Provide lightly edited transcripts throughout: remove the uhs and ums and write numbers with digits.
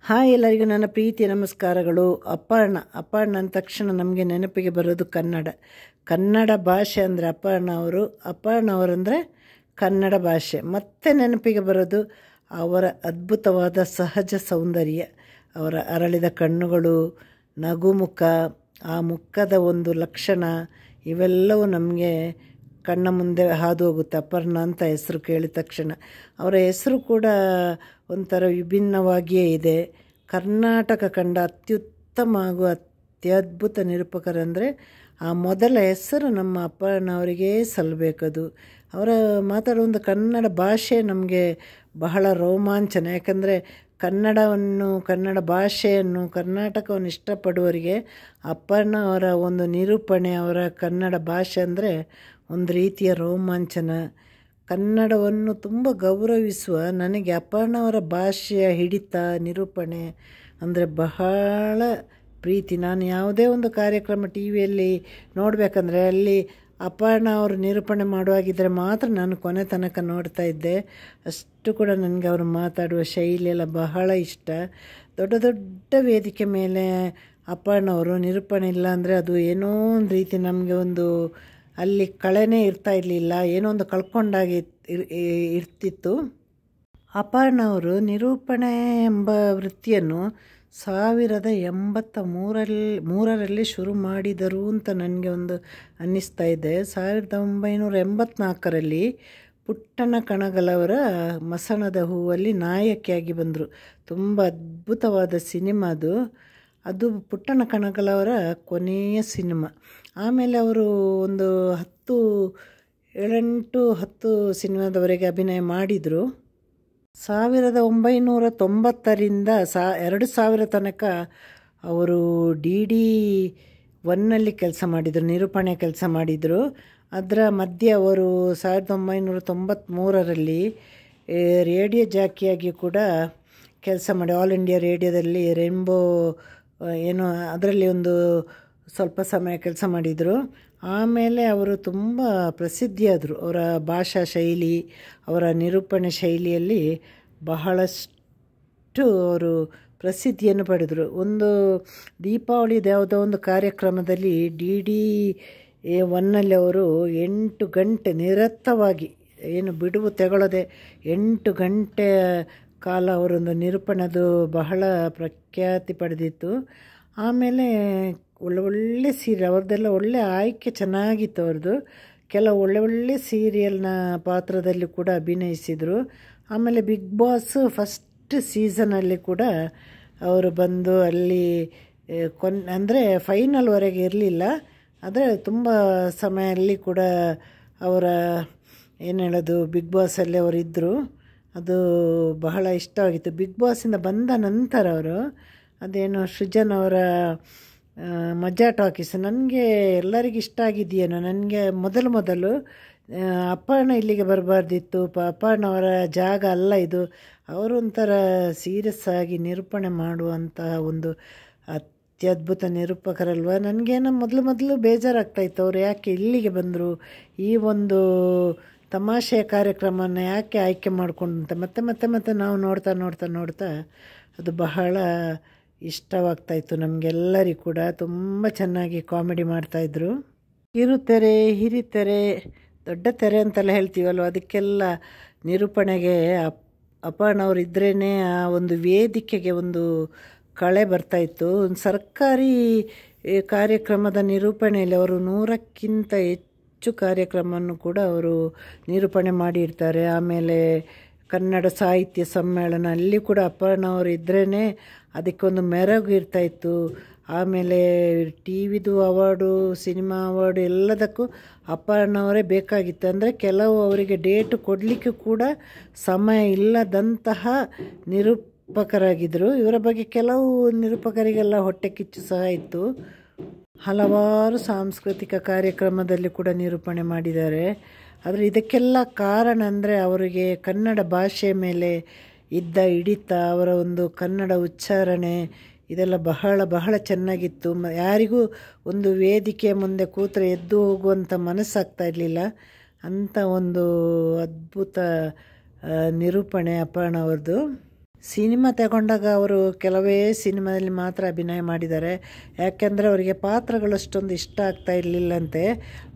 Hi, ಎಲ್ಲರಿಗೂ ನನ್ನ ಪ್ರೀತಿ ನಮಸ್ಕಾರಗಳು. ಅಪರ್ಣ ಅಂದ ತಕ್ಷಣ ನಮಗೆ ನೆನಪಿಗೆ ಬರೋದು ಕನ್ನಡ ಭಾಷೆ ಅಂದರೆ ಅಪರ್ಣ ಅವರಂದರೆ ಕನ್ನಡ ಭಾಷೆ. ಮತ್ತೆ ನೆನಪಿಗೆ ಬರೋದು ಅವರ ಅದ್ಭುತವಾದ ಸಹಜ ಸೌಂದರ್ಯ, ಅವರ ಅರಳಿದ ಕಣ್ಣುಗಳು, ನಗುಮುಖ, ಆ ಮುಖದ ಒಂದು ಲಕ್ಷಣ ಇವೆಲ್ಲವೂ ನಮಗೆ ಕಣ್ಣ ಮುಂದೆ ಹಾದು ಹೋಗುತ್ತೆ. ಅಪರ್ಣ ಅಂತ ಹೆಸರು ಕೇಳಿದ ತಕ್ಷಣ ಅವರ ಹೆಸರು ಕೂಡ ಒಂಥರ ವಿಭಿನ್ನವಾಗಿಯೇ ಇದೆ. ಕರ್ನಾಟಕ ಕಂಡ ಅತ್ಯುತ್ತಮ ಹಾಗೂ ಅತ್ಯದ್ಭುತ ನಿರೂಪಕರಂದರೆ ಆ ಮೊದಲ ಹೆಸರು ನಮ್ಮ ಅಪರ್ಣ ಅವರಿಗೇ ಸಲ್ಲಬೇಕದು. ಅವರ ಮಾತಾಡೋ ಒಂದು ಕನ್ನಡ ಭಾಷೆ ನಮಗೆ ಬಹಳ ರೋಮಾಂಚನ. ಯಾಕಂದರೆ ಕನ್ನಡ ಭಾಷೆಯನ್ನು, ಕರ್ನಾಟಕವನ್ನು ಇಷ್ಟಪಡುವವರಿಗೆ ಅಪರ್ಣ ಅವರ ಒಂದು ನಿರೂಪಣೆ, ಅವರ ಕನ್ನಡ ಭಾಷೆ ಅಂದರೆ ಒಂದು ರೀತಿಯ ರೋಮಾಂಚನ. ಕನ್ನಡವನ್ನು ತುಂಬ ಗೌರವಿಸುವ ನನಗೆ ಅಪರ್ಣ ಅವರ ಭಾಷೆಯ ಹಿಡಿತ, ನಿರೂಪಣೆ ಅಂದರೆ ಬಹಳ ಪ್ರೀತಿ. ನಾನು ಯಾವುದೇ ಒಂದು ಕಾರ್ಯಕ್ರಮ ಟಿ ವಿಯಲ್ಲಿ ನೋಡಬೇಕಂದ್ರೆ ಅಲ್ಲಿ ಅಪರ್ಣ ಅವರು ನಿರೂಪಣೆ ಮಾಡುವಾಗಿದ್ದರೆ ಮಾತ್ರ ನಾನು ಕೊನೆ ತನಕ ನೋಡ್ತಾ ಇದ್ದೆ. ಅಷ್ಟು ಕೂಡ ನನಗೆ ಅವರು ಮಾತಾಡುವ ಶೈಲಿಯೆಲ್ಲ ಬಹಳ ಇಷ್ಟ. ದೊಡ್ಡ ದೊಡ್ಡ ವೇದಿಕೆ ಮೇಲೆ ಅಪರ್ಣ ಅವರು ನಿರೂಪಣೆ ಇಲ್ಲ ಅಂದರೆ ಅದು ಏನೋ ಒಂದು ರೀತಿ ನಮಗೆ ಒಂದು ಅಲ್ಲಿ ಕಳೆನೇ ಇರ್ತಾ ಇರಲಿಲ್ಲ, ಏನೋ ಒಂದು ಕಳ್ಕೊಂಡಾಗಿ ಇರ್ತಿತ್ತು. ಅಪರ್ಣ ಅವರು ನಿರೂಪಣೆ ಎಂಬ ವೃತ್ತಿಯನ್ನು 1983ರಲ್ಲಿ ಶುರು ಮಾಡಿದರು ಅಂತ ನನಗೆ ಒಂದು ಅನ್ನಿಸ್ತಾ ಇದೆ. 1984ರಲ್ಲಿ ಪುಟ್ಟಣ್ಣ ಕಣಗಾಲವರ ಮಸಣದ ಹೂವಲ್ಲಿ ನಾಯಕಿಯಾಗಿ ಬಂದರು. ತುಂಬ ಅದ್ಭುತವಾದ ಸಿನಿಮಾ ಅದು ಪುಟ್ಟಣ್ಣ ಕಣಗಾಲವರ ಕೊನೆಯ ಸಿನಿಮಾ. ಆಮೇಲೆ ಅವರು ಒಂದು 10 ಸಿನಿಮಾದವರೆಗೆ ಅಭಿನಯ ಮಾಡಿದರು. 1990ರಿಂದ 2000 ತನಕ ಅವರು DD1ನಲ್ಲಿ ಕೆಲಸ ಮಾಡಿದರು, ನಿರೂಪಣೆ ಕೆಲಸ ಮಾಡಿದರು. ಅದರ ಮಧ್ಯೆ ಅವರು 1993ರಲ್ಲಿ ರೇಡಿಯೋ ಜಾಕಿಯಾಗಿ ಕೂಡ ಕೆಲಸ ಮಾಡಿ, ಆಲ್ ಇಂಡಿಯಾ ರೇಡಿಯೋದಲ್ಲಿ ರೇನ್ಬೋ ಏನೋ ಅದರಲ್ಲಿ ಒಂದು ಸ್ವಲ್ಪ ಸಮಯ ಕೆಲಸ ಮಾಡಿದರು. ಆಮೇಲೆ ಅವರು ತುಂಬ ಪ್ರಸಿದ್ಧಿಯಾದರು. ಅವರ ಭಾಷಾ ಶೈಲಿ, ಅವರ ನಿರೂಪಣೆ ಶೈಲಿಯಲ್ಲಿ ಬಹಳಷ್ಟು ಅವರು ಪ್ರಸಿದ್ಧಿಯನ್ನು ಪಡೆದರು. ಒಂದು ದೀಪಾವಳಿದು ಯಾವುದೋ ಒಂದು ಕಾರ್ಯಕ್ರಮದಲ್ಲಿ DD1ನಲ್ಲಿ ಅವರು 8 ಗಂಟೆ ನಿರತವಾಗಿ, ಏನು ಬಿಡುವು ತೆಗೊಳ್ಳದೆ 8 ಗಂಟೆ ಕಾಲ ಅವರೊಂದು ನಿರೂಪಣೆ, ಅದು ಬಹಳ ಪ್ರಖ್ಯಾತಿ ಪಡೆದಿತ್ತು. ಆಮೇಲೆ ಒಳ್ಳೆ ಸೀರಿಯಲ್ ಅವ್ರದ್ದೆಲ್ಲ ಒಳ್ಳೆ ಆಯ್ಕೆ ಚೆನ್ನಾಗಿತ್ತು. ಅವ್ರದ್ದು ಕೆಲವು ಒಳ್ಳೆ ಸೀರಿಯಲ್ನ ಪಾತ್ರದಲ್ಲಿ ಕೂಡ ಅಭಿನಯಿಸಿದರು. ಆಮೇಲೆ ಬಿಗ್ ಬಾಸ್ ಫಸ್ಟ್ ಸೀಸನಲ್ಲಿ ಕೂಡ ಅವರು ಬಂದು ಅಲ್ಲಿ ಅಂದರೆ ಫೈನಲ್ವರೆಗೆ ಇರಲಿಲ್ಲ, ಆದರೆ ತುಂಬ ಸಮಯ ಅಲ್ಲಿ ಕೂಡ ಅವರ ಏನು ಹೇಳೋದು ಬಿಗ್ ಬಾಸಲ್ಲಿ ಅವರು ಇದ್ದರು. ಅದು ಬಹಳ ಇಷ್ಟವಾಗಿತ್ತು. ಬಿಗ್ ಬಾಸಿಂದ ಬಂದ ನಂತರ ಅವರು ಅದೇನು ಸೃಜನ್ ಅವರ ಮಜಾ ಟಾಕೀಸ್ ನನಗೆ ಎಲ್ಲರಿಗೂ ಇಷ್ಟ ಆಗಿದೆಯೇನೋ. ನನಗೆ ಮೊದಲು ಅಪರ್ಣ ಇಲ್ಲಿಗೆ ಬರಬಾರ್ದಿತ್ತು, ಅಪರ್ಣ ಅವರ ಜಾಗ ಅಲ್ಲ ಇದು, ಅವರು ಒಂಥರ ಸೀರಿಯಸ್ ಆಗಿ ನಿರೂಪಣೆ ಮಾಡುವಂತಹ ಒಂದು ಅತ್ಯದ್ಭುತ ನಿರೂಪಕರಲ್ವ. ನನಗೇನೋ ಮೊದಲು ಬೇಜಾರಾಗ್ತಾಯಿತ್ತು, ಅವರು ಯಾಕೆ ಇಲ್ಲಿಗೆ ಬಂದರು, ಈ ಒಂದು ತಮಾಷೆಯ ಕಾರ್ಯಕ್ರಮವನ್ನು ಯಾಕೆ ಆಯ್ಕೆ ಮಾಡಿಕೊಂಡು ಅಂತ. ಮತ್ತೆ ನಾವು ನೋಡ್ತಾ ಅದು ಬಹಳ ಇಷ್ಟವಾಗ್ತಾಯಿತ್ತು ನಮಗೆಲ್ಲರಿಗೂ ಕೂಡ. ತುಂಬ ಚೆನ್ನಾಗಿ ಕಾಮಿಡಿ ಮಾಡ್ತಾಯಿದ್ರು. ಕಿರುತೆರೆ, ಹಿರಿತೆರೆ, ದೊಡ್ಡ ತೆರೆ ಅಂತೆಲ್ಲ ಹೇಳ್ತೀವಲ್ವ, ಅದಕ್ಕೆಲ್ಲ ನಿರೂಪಣೆಗೆ ಅಪರ್ಣ ಅವರು ಇದ್ರೇ ಆ ಒಂದು ವೇದಿಕೆಗೆ ಒಂದು ಕಳೆ ಬರ್ತಾಯಿತ್ತು. ಒಂದು ಸರ್ಕಾರಿ ಕಾರ್ಯಕ್ರಮದ ನಿರೂಪಣೆಯಲ್ಲಿ ಅವರು 100ಕ್ಕಿಂತ ಹೆಚ್ಚು ಕಾರ್ಯಕ್ರಮವನ್ನು ಕೂಡ ಅವರು ನಿರೂಪಣೆ ಮಾಡಿರ್ತಾರೆ. ಆಮೇಲೆ ಕನ್ನಡ ಸಾಹಿತ್ಯ ಸಮ್ಮೇಳನ, ಅಲ್ಲಿ ಕೂಡ ಅಪರ್ಣ ಅವರು ಇದ್ರೇ ಅದಕ್ಕೊಂದು ಮೆರಗು ಇರ್ತಾಯಿತ್ತು. ಆಮೇಲೆ TV ಅವಾರ್ಡು, ಸಿನಿಮಾ ಅವಾರ್ಡು ಎಲ್ಲದಕ್ಕೂ ಅಪರ್ಣ ಅವರೇ ಬೇಕಾಗಿತ್ತು. ಅಂದರೆ ಕೆಲವು ಅವರಿಗೆ ಡೇಟು ಕೊಡಲಿಕ್ಕೆ ಕೂಡ ಸಮಯ ಇಲ್ಲದಂತಹ ನಿರೂಪಕರಾಗಿದ್ದರು. ಇವರ ಬಗ್ಗೆ ಕೆಲವು ನಿರೂಪಕರಿಗೆಲ್ಲ ಹೊಟ್ಟೆ ಕಿಚ್ಚು ಸಹ ಇತ್ತು. ಹಲವಾರು ಸಾಂಸ್ಕೃತಿಕ ಕಾರ್ಯಕ್ರಮದಲ್ಲಿ ಕೂಡ ನಿರೂಪಣೆ ಮಾಡಿದ್ದಾರೆ. ಆದರೆ ಇದಕ್ಕೆಲ್ಲ ಕಾರಣ ಅಂದರೆ ಅವರಿಗೆ ಕನ್ನಡ ಭಾಷೆಯ ಮೇಲೆ ಇದ್ದ ಹಿಡಿತ, ಅವರ ಒಂದು ಕನ್ನಡ ಉಚ್ಚಾರಣೆ ಇದೆಲ್ಲ ಬಹಳ ಚೆನ್ನಾಗಿತ್ತು. ಯಾರಿಗೂ ಒಂದು ವೇದಿಕೆಯ ಮುಂದೆ ಕೂತ್ರೆ ಎದ್ದು ಹೋಗುವಂಥ ಮನಸ್ಸಾಗ್ತಾ ಇರಲಿಲ್ಲ. ಅಂಥ ಒಂದು ಅದ್ಭುತ ನಿರೂಪಣೆ ಅಪರ್ಣ ಅವ್ರದ್ದು. ಸಿನಿಮಾ ತಗೊಂಡಾಗ ಅವರು ಕೆಲವೇ ಸಿನಿಮಾದಲ್ಲಿ ಮಾತ್ರ ಅಭಿನಯ ಮಾಡಿದ್ದಾರೆ. ಯಾಕೆಂದರೆ ಅವರಿಗೆ ಪಾತ್ರಗಳು ಅಷ್ಟೊಂದು ಇಷ್ಟ ಆಗ್ತಾ ಇರಲಿಲ್ಲಂತೆ.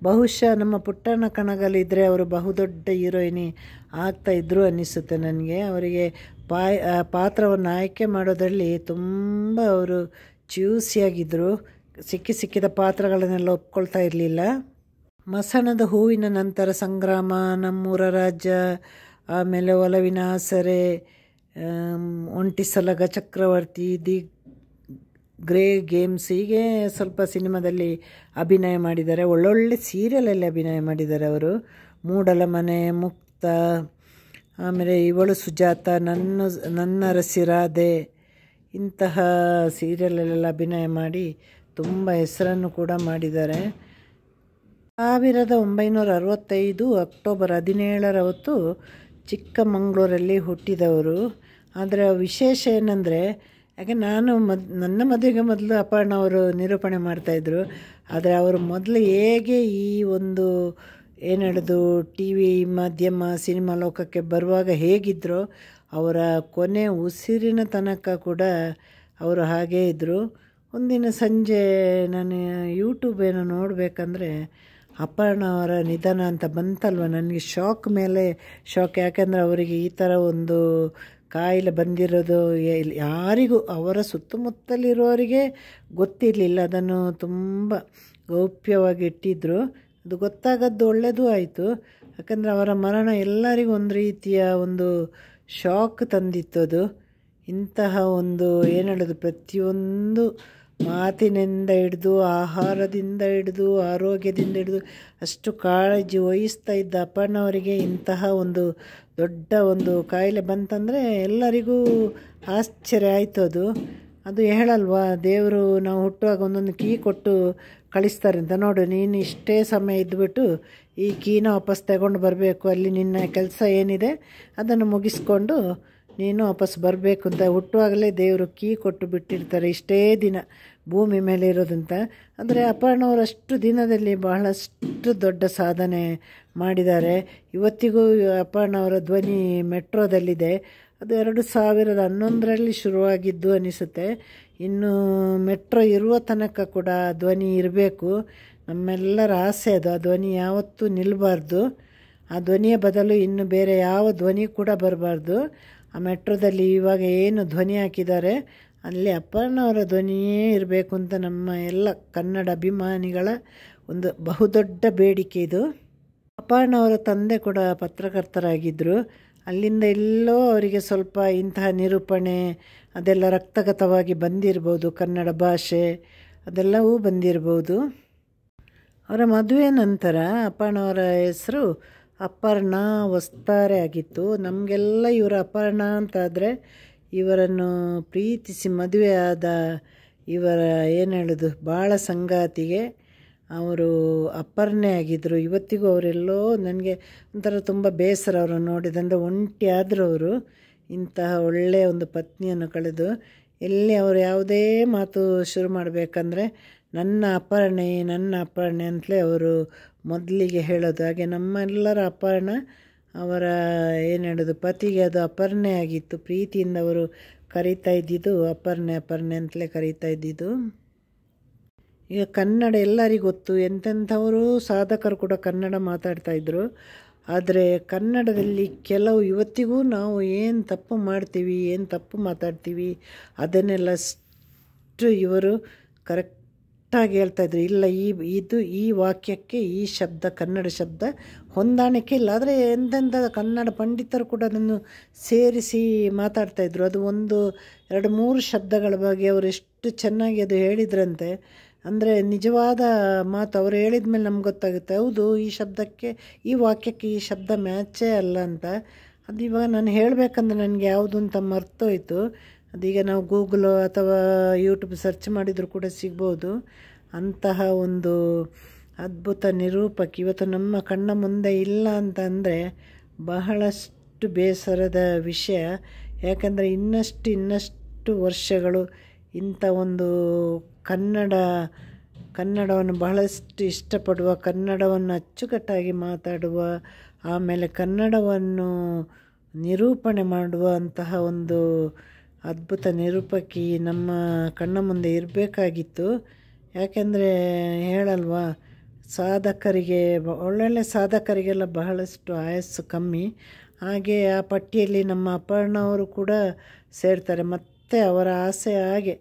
ಬಹುಶಃ ನಮ್ಮ ಪುಟ್ಟಣ್ಣ ಕಣಗಲಿದ್ದರೆ ಅವರು ಬಹುದೊಡ್ಡ ಹೀರೋಯಿನಿ ಆಗ್ತಾಯಿದ್ರು ಅನ್ನಿಸುತ್ತೆ ನನಗೆ. ಅವರಿಗೆ ಪಾತ್ರವನ್ನು ಆಯ್ಕೆ ಮಾಡೋದರಲ್ಲಿ ತುಂಬ ಅವರು ಚ್ಯೂಸಿಯಾಗಿದ್ದರು. ಸಿಕ್ಕಿದ ಪಾತ್ರಗಳನ್ನೆಲ್ಲ ಒಪ್ಕೊಳ್ತಾ ಇರಲಿಲ್ಲ. ಮಸಣದ ಹೂವಿನ ನಂತರ ಸಂಗ್ರಾಮ, ನಮ್ಮೂರ ರಾಜ, ಆಮೇಲೆ ಒಲವಿನ ಆಸರೆ, ಒಂಟಿ ಸಲಗ, ಚಕ್ರವರ್ತಿ, ದಿ ಗ್ರೇ ಗೇಮ್ಸ್, ಹೀಗೆ ಸ್ವಲ್ಪ ಸಿನಿಮಾದಲ್ಲಿ ಅಭಿನಯ ಮಾಡಿದ್ದಾರೆ. ಒಳ್ಳೊಳ್ಳೆ ಸೀರಿಯಲಲ್ಲಿ ಅಭಿನಯ ಮಾಡಿದ್ದಾರೆ ಅವರು. ಮೂಡಲ ಮನೆ, ಮುಕ್ತ, ಆಮೇಲೆ ಇವಳು ಸುಜಾತ, ನನ್ನ ರಸಿರಾಧೆ, ಇಂತಹ ಸೀರಿಯಲಲ್ಲೆಲ್ಲ ಅಭಿನಯ ಮಾಡಿ ತುಂಬ ಹೆಸರನ್ನು ಕೂಡ ಮಾಡಿದ್ದಾರೆ. 1965 ಅಕ್ಟೋಬರ್ 17 ಹೊತ್ತು ಚಿಕ್ಕಮಗಳೂರಲ್ಲಿ ಹುಟ್ಟಿದವರು. ಆದರೆ ವಿಶೇಷ ಏನಂದರೆ, ಯಾಕೆ ನನ್ನ ಮದುವೆಗೆ ಮೊದಲು ಅಪರ್ಣ ಅವರು ನಿರೂಪಣೆ ಮಾಡ್ತಾಯಿದ್ರು. ಆದರೆ ಅವರು ಮೊದಲು ಹೇಗೆ ಈ ಒಂದು ಏನು ಹೇಳೋದು ಟಿ ವಿ ಮಾಧ್ಯಮ ಸಿನಿಮಾ ಲೋಕಕ್ಕೆ ಬರುವಾಗ ಹೇಗಿದ್ದರೋ ಅವರ ಕೊನೆ ಉಸಿರಿನ ತನಕ ಕೂಡ ಅವರು ಹಾಗೇ ಇದ್ದರು. ಒಂದಿನ ಸಂಜೆ ನಾನು ಯೂಟ್ಯೂಬ್ ಏನೋ ನೋಡಬೇಕಂದ್ರೆ ಅಪರ್ಣ ಅವರ ನಿಧನ ಅಂತ ಬಂತಲ್ವ, ನನಗೆ ಶಾಕ್ ಮೇಲೆ ಶಾಕ್. ಯಾಕೆಂದರೆ ಅವರಿಗೆ ಈ ಥರ ಒಂದು ಕಾಯಿಲೆ ಬಂದಿರೋದು ಯಾರಿಗೂ, ಅವರ ಸುತ್ತಮುತ್ತಲಿರೋರಿಗೆ ಗೊತ್ತಿರಲಿಲ್ಲ. ಅದನ್ನು ತುಂಬ ಗೌಪ್ಯವಾಗಿ ಇಟ್ಟಿದ್ದರು. ಅದು ಗೊತ್ತಾಗದ್ದು ಒಳ್ಳೆಯದೂ ಆಯಿತು. ಯಾಕಂದರೆ ಅವರ ಮರಣ ಎಲ್ಲರಿಗೂ ಒಂದು ರೀತಿಯ ಒಂದು ಶಾಕ್ ತಂದಿತ್ತು. ಅದು ಇಂತಹ ಒಂದು ಏನು ಹೇಳೋದು, ಪ್ರತಿಯೊಂದು ಮಾತಿನಿಂದ ಹಿಡಿದು, ಆಹಾರದಿಂದ ಹಿಡಿದು, ಆರೋಗ್ಯದಿಂದ ಹಿಡಿದು ಅಷ್ಟು ಕಾಳಜಿ ವಹಿಸ್ತಾ ಇದ್ದ ಅಪ್ಪಣ್ಣವರಿಗೆ ಇಂತಹ ಒಂದು ದೊಡ್ಡ ಒಂದು ಕಾಯಿಲೆ ಬಂತಂದರೆ ಎಲ್ಲರಿಗೂ ಆಶ್ಚರ್ಯ ಆಯಿತು. ಅದು ಹೇಳಲ್ವಾ, ದೇವರು ನಾವು ಹುಟ್ಟುವಾಗ ಒಂದೊಂದು ಕೀ ಕೊಟ್ಟು ಕಳಿಸ್ತಾರೆ ಅಂತ. ನೋಡು, ನೀನು ಇಷ್ಟೇ ಸಮಯ ಇದ್ದುಬಿಟ್ಟು ಈ ಕೀನ ವಾಪಸ್ ತಗೊಂಡು ಬರಬೇಕು, ಅಲ್ಲಿ ನಿನ್ನ ಕೆಲಸ ಏನಿದೆ ಅದನ್ನು ಮುಗಿಸ್ಕೊಂಡು ನೀನು ವಾಪಸ್ ಬರಬೇಕು ಅಂತ ಹುಟ್ಟುವಾಗಲೇ ದೇವರು ಕೀ ಕೊಟ್ಟು ಬಿಟ್ಟಿರ್ತಾರೆ, ಇಷ್ಟೇ ದಿನ ಭೂಮಿ ಮೇಲೆ ಇರೋದಂತ. ಅಂದರೆ ಅಪರ್ಣವರು ಅಷ್ಟು ದಿನದಲ್ಲಿ ಬಹಳಷ್ಟು ದೊಡ್ಡ ಸಾಧನೆ ಮಾಡಿದ್ದಾರೆ. ಇವತ್ತಿಗೂ ಅಪರ್ಣವರ ಧ್ವನಿ ಮೆಟ್ರೋದಲ್ಲಿದೆ. ಅದು 2011ರಲ್ಲಿ ಶುರುವಾಗಿದ್ದು ಅನಿಸುತ್ತೆ. ಇನ್ನು ಮೆಟ್ರೋ ಇರುವ ತನಕ ಕೂಡ ಧ್ವನಿ ಇರಬೇಕು. ನಮ್ಮೆಲ್ಲರ ಆಸೆ ಅದು. ಆ ಧ್ವನಿ ಯಾವತ್ತೂ ನಿಲ್ಲಬಾರ್ದು. ಆ ಧ್ವನಿಯ ಬದಲು ಇನ್ನು ಬೇರೆ ಯಾವ ಧ್ವನಿ ಕೂಡ ಬರಬಾರ್ದು. ಆ ಮೆಟ್ರೋದಲ್ಲಿ ಇವಾಗ ಏನು ಧ್ವನಿ ಹಾಕಿದ್ದಾರೆ ಅಲ್ಲಿ ಅಪರ್ಣವರ ಧ್ವನಿಯೇ ಇರಬೇಕು ಅಂತ ನಮ್ಮ ಎಲ್ಲ ಕನ್ನಡ ಅಭಿಮಾನಿಗಳ ಒಂದು ಬಹುದೊಡ್ಡ ಬೇಡಿಕೆ ಇದು. ಅಪರ್ಣವರ ತಂದೆ ಕೂಡ ಪತ್ರಕರ್ತರಾಗಿದ್ದರು. ಅಲ್ಲಿಂದ ಎಲ್ಲೋ ಅವರಿಗೆ ಸ್ವಲ್ಪ ಇಂತಹ ನಿರೂಪಣೆ ಅದೆಲ್ಲ ರಕ್ತಗತವಾಗಿ ಬಂದಿರ್ಬೋದು, ಕನ್ನಡ ಭಾಷೆ ಅದೆಲ್ಲವೂ ಬಂದಿರ್ಬೋದು. ಅವರ ಮದುವೆ ನಂತರ ಅಪರ್ಣವರ ಹೆಸರು ಅಪರ್ಣ ವಸ್ತಾರೆ ಆಗಿತ್ತು. ನಮಗೆಲ್ಲ ಇವರ ಅಪರ್ಣ ಅಂತಾದರೆ ಇವರನ್ನು ಪ್ರೀತಿಸಿ ಮದುವೆಯಾದ ಇವರ ಏನು ಹೇಳೋದು ಬಾಳ ಸಂಗಾತಿಗೆ ಅವರು ಅಪರ್ಣೆ ಆಗಿದ್ದರು. ಇವತ್ತಿಗೂ ಅವರೆಲ್ಲೋ ನನಗೆ ಒಂಥರ ತುಂಬ ಬೇಸರ ಅವರನ್ನು ನೋಡಿದಂದರೆ. ಒಂಟಿ ಆದರೂ ಅವರು ಇಂತಹ ಒಳ್ಳೆಯ ಒಂದು ಪತ್ನಿಯನ್ನು ಕಳೆದು ಎಲ್ಲಿ ಅವರು ಯಾವುದೇ ಮಾತು ಶುರು ಮಾಡಬೇಕಂದ್ರೆ ನನ್ನ ಅಪರ್ಣೆ ಅಂತಲೇ ಅವರು ಮೊದಲಿಗೆ ಹೇಳೋದು. ಹಾಗೆ ನಮ್ಮೆಲ್ಲರ ಅಪರ್ಣ ಅವರ ಏನು ಹೇಳೋದು ಪತಿಗೆ ಅದು ಅಪರ್ಣೆ ಆಗಿತ್ತು. ಪ್ರೀತಿಯಿಂದ ಅವರು ಕರೀತಾ ಇದ್ದಿದ್ದು ಅಪರ್ಣೆ ಅಂತಲೇ ಕರೀತಾ ಇದ್ದಿದ್ದು. ಈಗ ಕನ್ನಡ ಎಲ್ಲರಿಗೂ ಗೊತ್ತು, ಎಂತೆಂಥವರು ಸಾಧಕರು ಕೂಡ ಕನ್ನಡ ಮಾತಾಡ್ತಾಯಿದ್ರು. ಆದರೆ ಕನ್ನಡದಲ್ಲಿ ಕೆಲವು ಇವತ್ತಿಗೂ ನಾವು ಏನು ತಪ್ಪು ಮಾಡ್ತೀವಿ, ಏನು ತಪ್ಪು ಮಾತಾಡ್ತೀವಿ ಅದನ್ನೆಲ್ಲ ಅಷ್ಟು ಇವರು ಕರೆಕ್ಟಾಗಿ ಹೇಳ್ತಾಯಿದ್ರು. ಇಲ್ಲ, ಈ ವಾಕ್ಯಕ್ಕೆ ಈ ಶಬ್ದ ಕನ್ನಡ ಶಬ್ದ ಹೊಂದಾಣಿಕೆ ಇಲ್ಲ. ಆದರೆ ಎಂತೆಂಥ ಕನ್ನಡ ಪಂಡಿತರು ಕೂಡ ಅದನ್ನು ಸೇರಿಸಿ ಮಾತಾಡ್ತಾಯಿದ್ರು. ಅದು 1, 2, 3 ಶಬ್ದಗಳ ಬಗ್ಗೆ ಅವರು ಎಷ್ಟು ಚೆನ್ನಾಗಿ ಅದು ಹೇಳಿದ್ರಂತೆ. ಅಂದರೆ ನಿಜವಾದ ಮಾತು ಅವರು ಹೇಳಿದ ಮೇಲೆ ನಮ್ಗೆ ಗೊತ್ತಾಗುತ್ತೆ, ಹೌದು ಈ ಶಬ್ದಕ್ಕೆ ಈ ವಾಕ್ಯಕ್ಕೆ ಈ ಶಬ್ದ ಮ್ಯಾಚೇ ಅಲ್ಲ ಅಂತ. ಅದು ಇವಾಗ ನಾನು ಹೇಳಬೇಕಂದ್ರೆ ನನಗೆ ಯಾವುದು ಅಂತ ಮರ್ತೋಯ್ತು. ಅದೀಗ ನಾವು ಗೂಗಲು ಅಥವಾ ಯೂಟ್ಯೂಬ್ ಸರ್ಚ್ ಮಾಡಿದರೂ ಕೂಡ ಸಿಗ್ಬೋದು. ಅಂತಹ ಒಂದು ಅದ್ಭುತ ನಿರೂಪಕಿ ಇವತ್ತು ನಮ್ಮ ಕಣ್ಣ ಮುಂದೆ ಇಲ್ಲ ಅಂತ ಅಂದರೆ ಬಹಳಷ್ಟು ಬೇಸರದ ವಿಷಯ. ಯಾಕಂದರೆ ಇನ್ನಷ್ಟು ವರ್ಷಗಳು ಇಂಥ ಒಂದು ಕನ್ನಡವನ್ನು ಬಹಳಷ್ಟು ಇಷ್ಟಪಡುವ, ಕನ್ನಡವನ್ನು ಅಚ್ಚುಕಟ್ಟಾಗಿ ಮಾತಾಡುವ, ಆಮೇಲೆ ಕನ್ನಡವನ್ನು ನಿರೂಪಣೆ ಮಾಡುವಂತಹ ಒಂದು ಅದ್ಭುತ ನಿರೂಪಕಿ ನಮ್ಮ ಕಣ್ಣ ಮುಂದೆ ಇರಬೇಕಾಗಿತ್ತು. ಯಾಕೆಂದರೆ ಹೇಳಲ್ವಾ, ಸಾಧಕರಿಗೆ, ಒಳ್ಳೊಳ್ಳೆ ಸಾಧಕರಿಗೆಲ್ಲ ಬಹಳಷ್ಟು ಆಯಸ್ಸು ಕಮ್ಮಿ. ಹಾಗೆ ಆ ಪಟ್ಟಿಯಲ್ಲಿ ನಮ್ಮ ಅಪರ್ಣವರು ಕೂಡ ಸೇರ್ತಾರೆ. ಮತ್ತು ಅವರ ಆಸೆ ಹಾಗೆ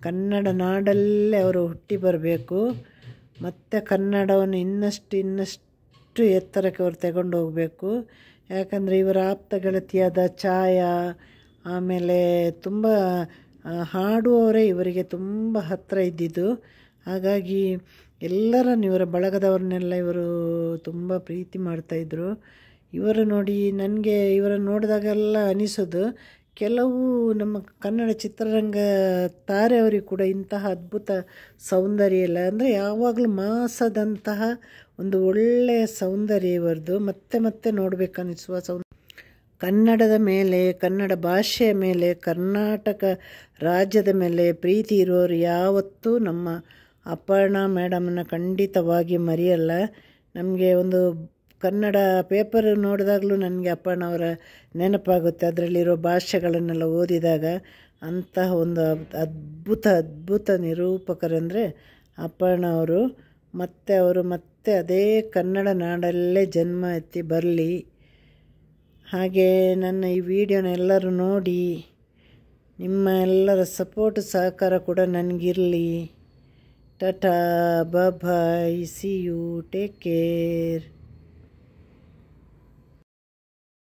ಕನ್ನಡ ನಾಡಲ್ಲೇ ಅವರು ಹುಟ್ಟಿ ಬರಬೇಕು, ಮತ್ತು ಕನ್ನಡವನ್ನು ಇನ್ನಷ್ಟು ಎತ್ತರಕ್ಕೆ ಅವರು ತಗೊಂಡು ಹೋಗಬೇಕು. ಯಾಕಂದರೆ ಇವರ ಆಪ್ತ ಗೆಳತಿಯಾದ ಛಾಯಾ, ಆಮೇಲೆ ತುಂಬ ಹಾಡುವವರೇ ಇವರಿಗೆ ತುಂಬ ಹತ್ತಿರ ಇದ್ದಿದ್ದು. ಹಾಗಾಗಿ ಎಲ್ಲರನ್ನು, ಇವರ ಬಳಗದವ್ರನ್ನೆಲ್ಲ ಇವರು ತುಂಬ ಪ್ರೀತಿ ಮಾಡ್ತಾಯಿದ್ರು. ಇವರು ನೋಡಿ, ನನಗೆ ಇವರನ್ನು ನೋಡಿದಾಗೆಲ್ಲ ಅನಿಸೋದು, ಕೆಲವು ನಮ್ಮ ಕನ್ನಡ ಚಿತ್ರರಂಗ ತಾರೆಯವರಿಗೆ ಕೂಡ ಇಂತಹ ಅದ್ಭುತ ಸೌಂದರ್ಯ ಇಲ್ಲ. ಅಂದರೆ ಯಾವಾಗಲೂ ಮಾಸದಂತಹ ಒಂದು ಒಳ್ಳೆಯ ಸೌಂದರ್ಯ ಇವರದು, ಮತ್ತೆ ಮತ್ತೆ ನೋಡಬೇಕನ್ನಿಸುವ ಕನ್ನಡದ ಮೇಲೆ, ಕನ್ನಡ ಭಾಷೆಯ ಮೇಲೆ, ಕರ್ನಾಟಕ ರಾಜ್ಯದ ಮೇಲೆ ಪ್ರೀತಿ ಇರೋರು ಯಾವತ್ತೂ ನಮ್ಮ ಅಪರ್ಣಾ ಮೇಡಮನ್ನು ಖಂಡಿತವಾಗಿ ಮರೆಯಲ್ಲ. ನಮಗೆ ಒಂದು ಕನ್ನಡ ಪೇಪರ್ ನೋಡಿದಾಗಲೂ ನನಗೆ ಅಪರ್ಣವರ ನೆನಪಾಗುತ್ತೆ, ಅದರಲ್ಲಿರೋ ಭಾಷೆಗಳನ್ನೆಲ್ಲ ಓದಿದಾಗ. ಅಂತಹ ಒಂದು ಅದ್ಭುತ ನಿರೂಪಕರಂದರೆ ಅಪರ್ಣವರು. ಅವರು ಮತ್ತೆ ಅದೇ ಕನ್ನಡ ನಾಡಲ್ಲೇ ಜನ್ಮ ಎತ್ತಿ ಬರಲಿ. ಹಾಗೆ ನನ್ನ ಈ ವಿಡಿಯೋನ ಎಲ್ಲರೂ ನೋಡಿ, ನಿಮ್ಮ ಎಲ್ಲರ ಸಪೋರ್ಟ್ ಸಹಕಾರ ಕೂಡ ನನಗಿರಲಿ. ಟಾಟಾ, ಬಾಯ್, ಸಿ ಯು, ಟೇಕ್ ಕೇರ್.